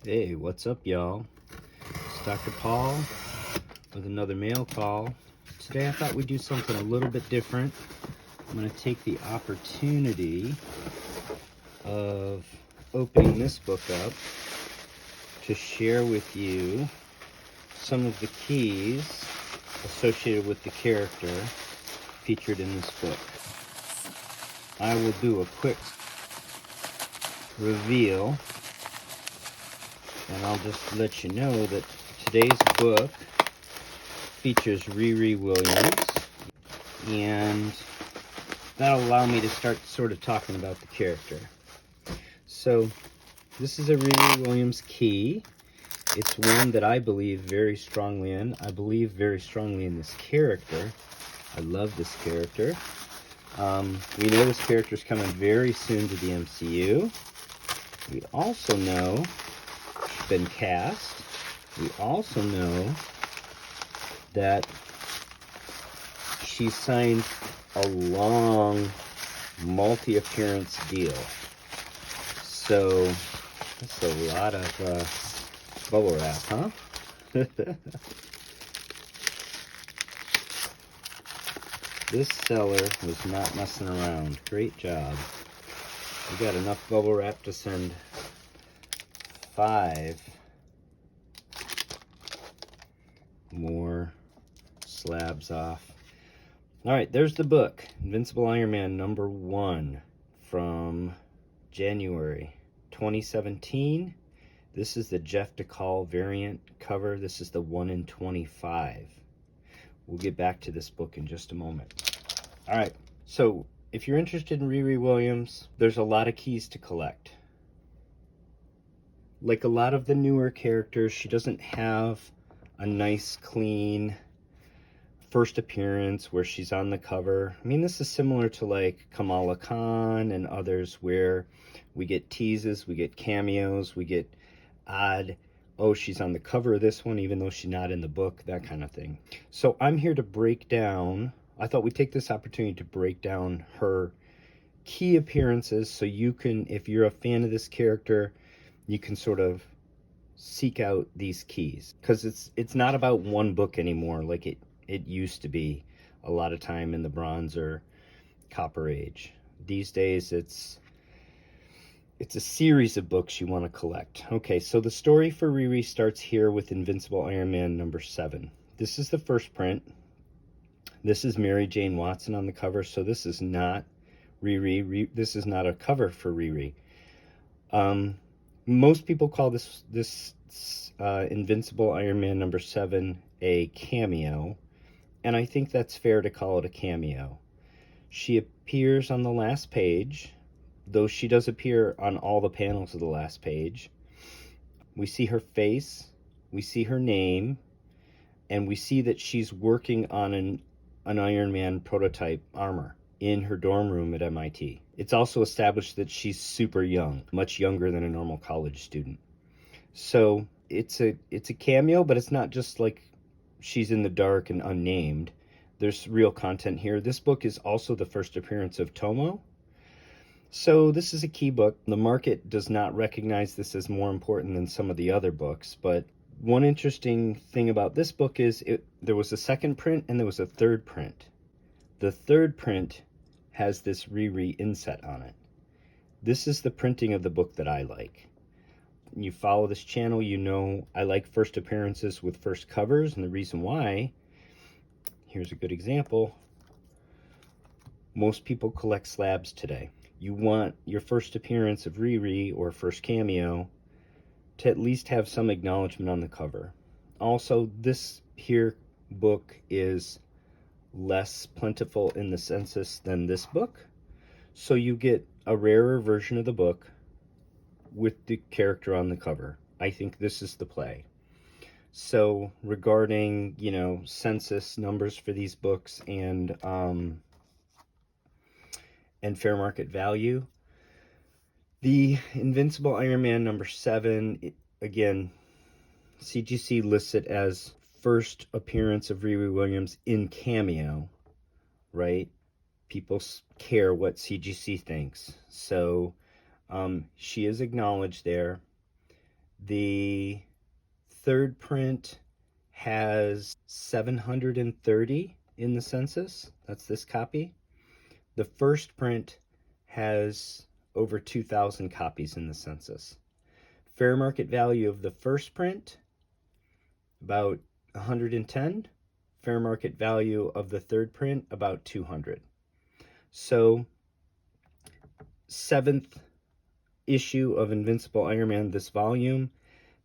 Hey, what's up, y'all? It's Dr. Paul with another mail call. Today I thought we'd do something a little bit different. I'm going to take the opportunity of opening this book up to share with you some of the keys associated with the character featured in this book. I will do a quick reveal, and I'll just let you know that today's book features Riri Williams, and that'll allow me to start sort of talking about the character. So this is a Riri Williams key. It's one that I believe very strongly in. I believe very strongly in this character. I love this character. We know this character is coming very soon to the MCU. We also know she's been cast. We also know that she signed a long multi-appearance deal. So that's a lot of bubble wrap, huh? This seller was not messing around. Great job. We got enough bubble wrap to send 5 more slabs off. All right, there's the book, Invincible Iron Man #1 from January 2017. This is the Jeff DeCall variant cover. This is the 1 in 25. We'll get back to this book in just a moment. All right, so if you're interested in Riri Williams, there's a lot of keys to collect. Like a lot of the newer characters, she doesn't have a nice, clean first appearance where she's on the cover. I mean, this is similar to like Kamala Khan and others where we get teases, we get cameos, we get odd, oh, she's on the cover of this one even though she's not in the book, that kind of thing. So I'm here to break down, I thought we'd take this opportunity to break down her key appearances so you can, if you're a fan of this character, you can sort of seek out these keys. Because it's not about one book anymore like it used to be a lot of time in the Bronze or Copper Age. These days it's a series of books you want to collect. Okay, so the story for Riri starts here with Invincible Iron Man #7. This is the first print. This is Mary Jane Watson on the cover, so this is not Riri. This is not a cover for Riri. Most people call this Invincible Iron Man #7 a cameo, and I think that's fair to call it a cameo. She appears on the last page, though she does appear on all the panels of the last page. We see her face, we see her name, and we see that she's working on an Iron Man prototype armor in her dorm room at MIT. It's also established that she's super young, much younger than a normal college student. So it's a cameo, but it's not just like she's in the dark and unnamed. There's real content here. This book is also the first appearance of Tomo. So this is a key book. The market does not recognize this as more important than some of the other books, but one interesting thing about this book is there was a second print and there was a third print. The third print has this Riri inset on it. This is the printing of the book that I like. You follow this channel, you know I like first appearances with first covers, and the reason why, here's a good example. Most people collect slabs today. You want your first appearance of Riri or first cameo to at least have some acknowledgement on the cover. Also, this here book is less plentiful in the census than this book, so you get a rarer version of the book with the character on the cover. I think this is the play. So regarding, you know, census numbers for these books and fair market value, the Invincible Iron Man #7, again, CGC lists it as first appearance of Riri Williams in cameo, right? People care what CGC thinks. So she is acknowledged there. The third print has 730 in the census. That's this copy. The first print has over 2,000 copies in the census. Fair market value of the first print, about 110. Fair market value of the third print, about 200. So, seventh issue of Invincible Iron Man, this volume.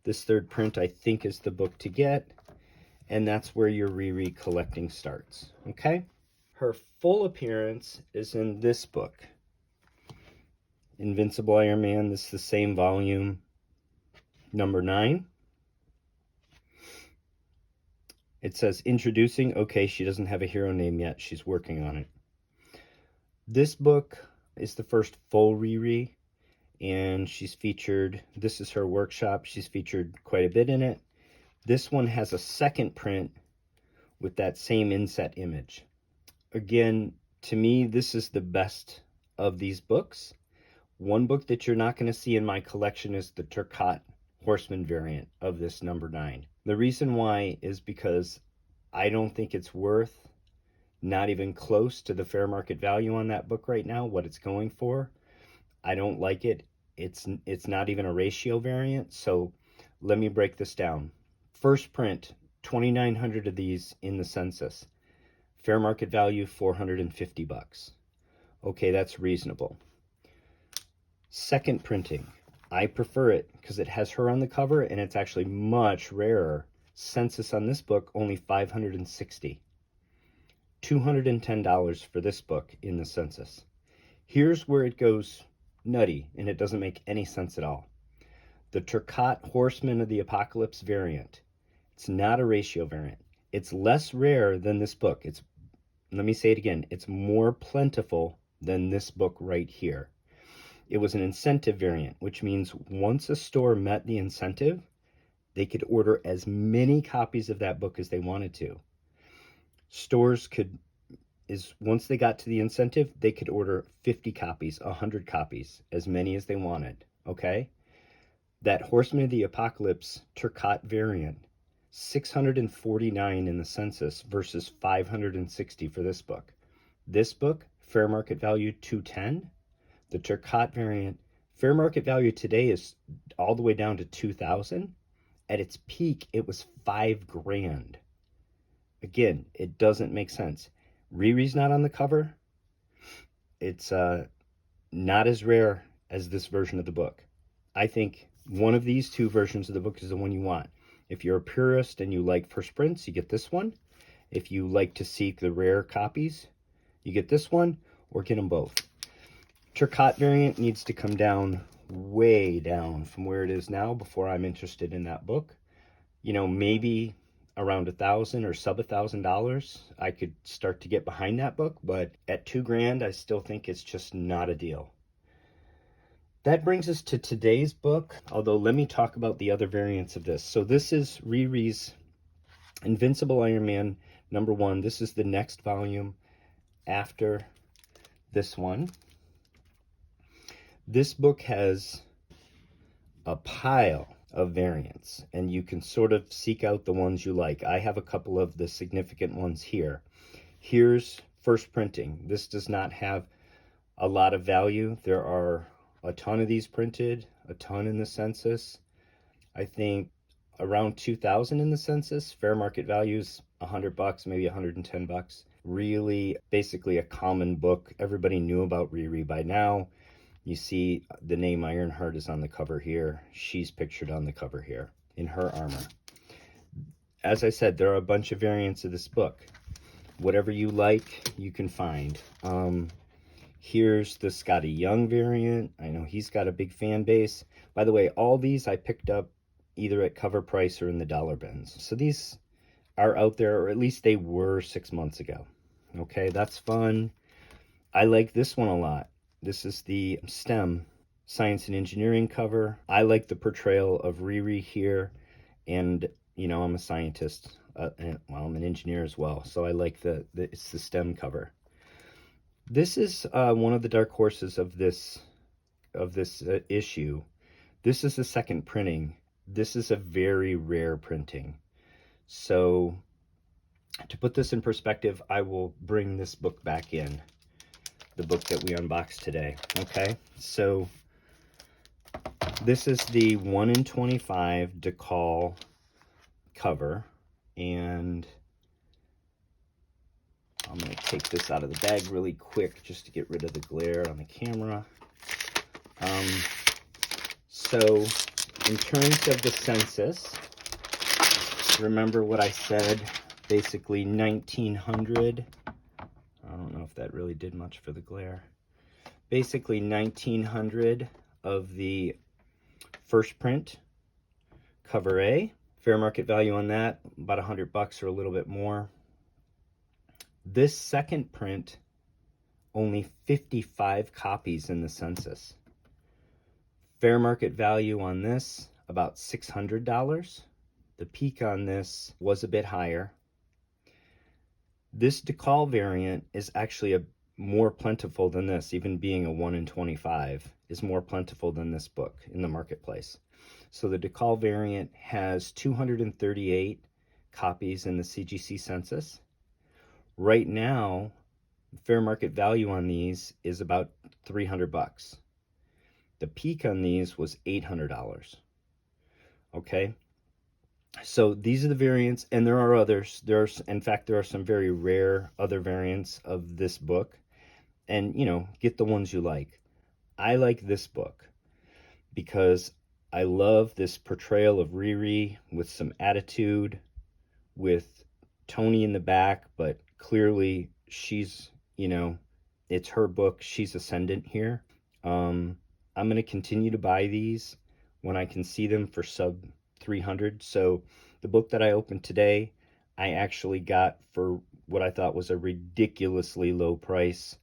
This third print, I think, is the book to get. And that's where your Riri collecting starts. Okay? Her full appearance is in this book. Invincible Iron Man, this is the same volume, number 9. It says introducing. Okay, she doesn't have a hero name yet. She's working on it. This book is the first full Riri, and she's featured, this is her workshop. She's featured quite a bit in it. This one has a second print with that same inset image. Again, to me, this is the best of these books. One book that you're not going to see in my collection is the Turcotte Horseman variant of this number 9. The reason why is because I don't think it's worth, not even close to the fair market value on that book right now, what it's going for. I don't like it. It's not even a ratio variant. So let me break this down. First print, 2,900 of these in the census. Fair market value, $450. Okay, that's reasonable. Second printing, I prefer it because it has her on the cover and it's actually much rarer. Census on this book, only 560. $210 for this book in the census. Here's where it goes nutty and it doesn't make any sense at all. The Turcotte Horseman of the Apocalypse variant. It's not a ratio variant. It's less rare than this book. Let me say it again. It's more plentiful than this book right here. It was an incentive variant, which means once a store met the incentive, they could order as many copies of that book as they wanted to. Stores once they got to the incentive, they could order 50 copies, 100 copies, as many as they wanted, okay? That Horseman of the Apocalypse Turcotte variant, 649 in the census versus 560 for this book. This book, fair market value 210. The Turcotte variant, fair market value today is all the way down to 2,000. At its peak, it was $5,000. Again, it doesn't make sense. Riri's not on the cover. It's not as rare as this version of the book. I think one of these two versions of the book is the one you want. If you're a purist and you like first prints, you get this one. If you like to seek the rare copies, you get this one, or get them both. Turcotte variant needs to come down, way down from where it is now before I'm interested in that book. You know, maybe around $1,000 or sub $1,000, I could start to get behind that book, but at $2,000, I still think it's just not a deal. That brings us to today's book, although let me talk about the other variants of this. So this is Riri's Invincible Iron Man number 1. This is the next volume after this one. This book has a pile of variants, and you can sort of seek out the ones you like. I have a couple of the significant ones here. Here's first printing. This does not have a lot of value. There are a ton of these printed, a ton in the census. I think around 2,000 in the census. Fair market value is $100, maybe $110. Really, basically a common book. Everybody knew about Riri by now. You see the name Ironheart is on the cover here. She's pictured on the cover here in her armor. As I said, there are a bunch of variants of this book. Whatever you like, you can find. Here's the Scotty Young variant. I know he's got a big fan base. By the way, all these I picked up either at cover price or in the dollar bins. So these are out there, or at least they were 6 months ago. Okay, that's fun. I like this one a lot. This is the STEM, Science and Engineering cover. I like the portrayal of Riri here. And, you know, I'm a scientist. And, well, I'm an engineer as well. So I like it's the STEM cover. This is one of the dark horses of this issue. This is the second printing. This is a very rare printing. So to put this in perspective, I will bring this book back in, the book that we unboxed today. Okay, so this is the 1 in 25 decal cover, and I'm going to take this out of the bag really quick just to get rid of the glare on the camera. So in terms of the census, remember what I said, basically 1900. I don't know if that really did much for the glare. Basically 1900 of the first print, cover A. Fair market value on that, about $100 or a little bit more. This second print, only 55 copies in the census. Fair market value on this, about $600. The peak on this was a bit higher. This decal variant is actually more plentiful than this, even being a 1 in 25, is more plentiful than this book in the marketplace. So the decal variant has 238 copies in the CGC census. Right now, fair market value on these is about $300. The peak on these was $800. Okay, so these are the variants, and there are others. In fact, there are some very rare other variants of this book, and get the ones you like. I like this book because I love this portrayal of Riri with some attitude, with Tony in the back, but clearly she's, it's her book. She's ascendant here. I'm going to continue to buy these when I can see them for sub 300. So the book that I opened today, I actually got for what I thought was a ridiculously low price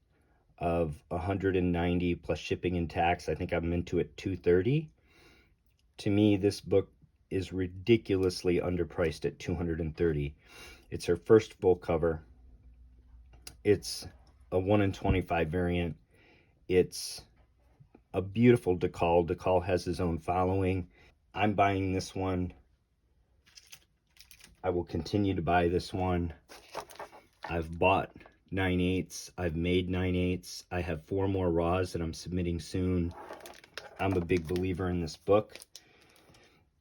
of $190 plus shipping and tax. I think I'm into it $230. To me, this book is ridiculously underpriced at $230. It's her first full cover. It's a 1 in 25 variant. It's a beautiful decal. Decal has his own following. I'm buying this one. I will continue to buy this one. I've bought 9/8. I've made 9/8. I have 4 more raws that I'm submitting soon. I'm a big believer in this book.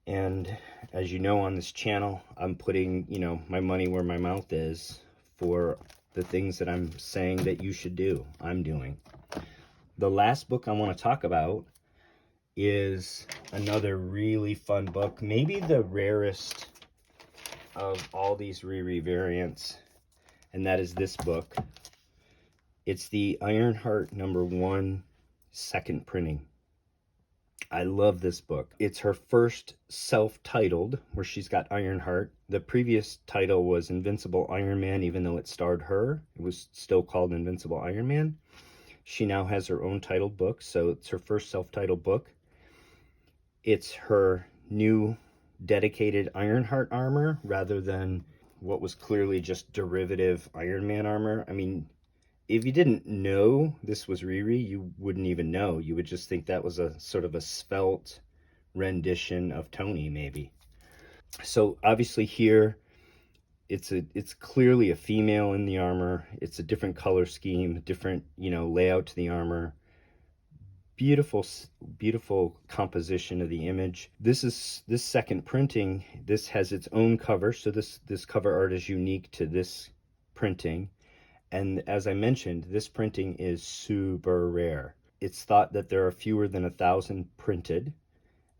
And as you know, on this channel, I'm putting, my money where my mouth is for the things that I'm saying that you should do. I'm doing. The last book I want to talk about is another really fun book, maybe the rarest of all these Riri variants, and that is this book. It's the Ironheart #1 second printing. I love this book. It's her first self-titled, where she's got Ironheart. The previous title was Invincible Iron Man, even though it starred her. It was still called Invincible Iron Man. She now has her own titled book, so it's her first self-titled book. It's her new dedicated Ironheart armor, rather than what was clearly just derivative Iron Man armor. I mean, if you didn't know this was Riri, you wouldn't even know. You would just think that was a sort of a svelte rendition of Tony, maybe. So obviously here, it's clearly a female in the armor. It's a different color scheme, different, layout to the armor. Beautiful composition of the image. This second printing, this has its own cover. So this cover art is unique to this printing. And as I mentioned, this printing is super rare. It's thought that there are fewer than 1,000 printed,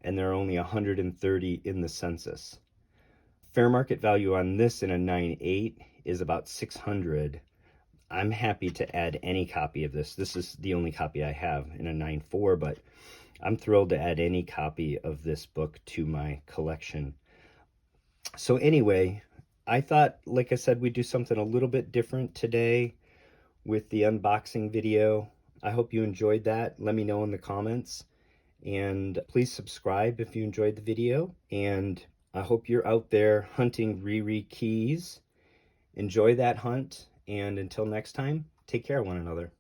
and there are only 130 in the census. Fair market value on this in a 9/8 is about $600. I'm happy to add any copy of this. This is the only copy I have in a 9/4, but I'm thrilled to add any copy of this book to my collection. So anyway, I thought, like I said, we'd do something a little bit different today with the unboxing video. I hope you enjoyed that. Let me know in the comments. And please subscribe if you enjoyed the video. And I hope you're out there hunting Riri keys. Enjoy that hunt. And until next time, take care of one another.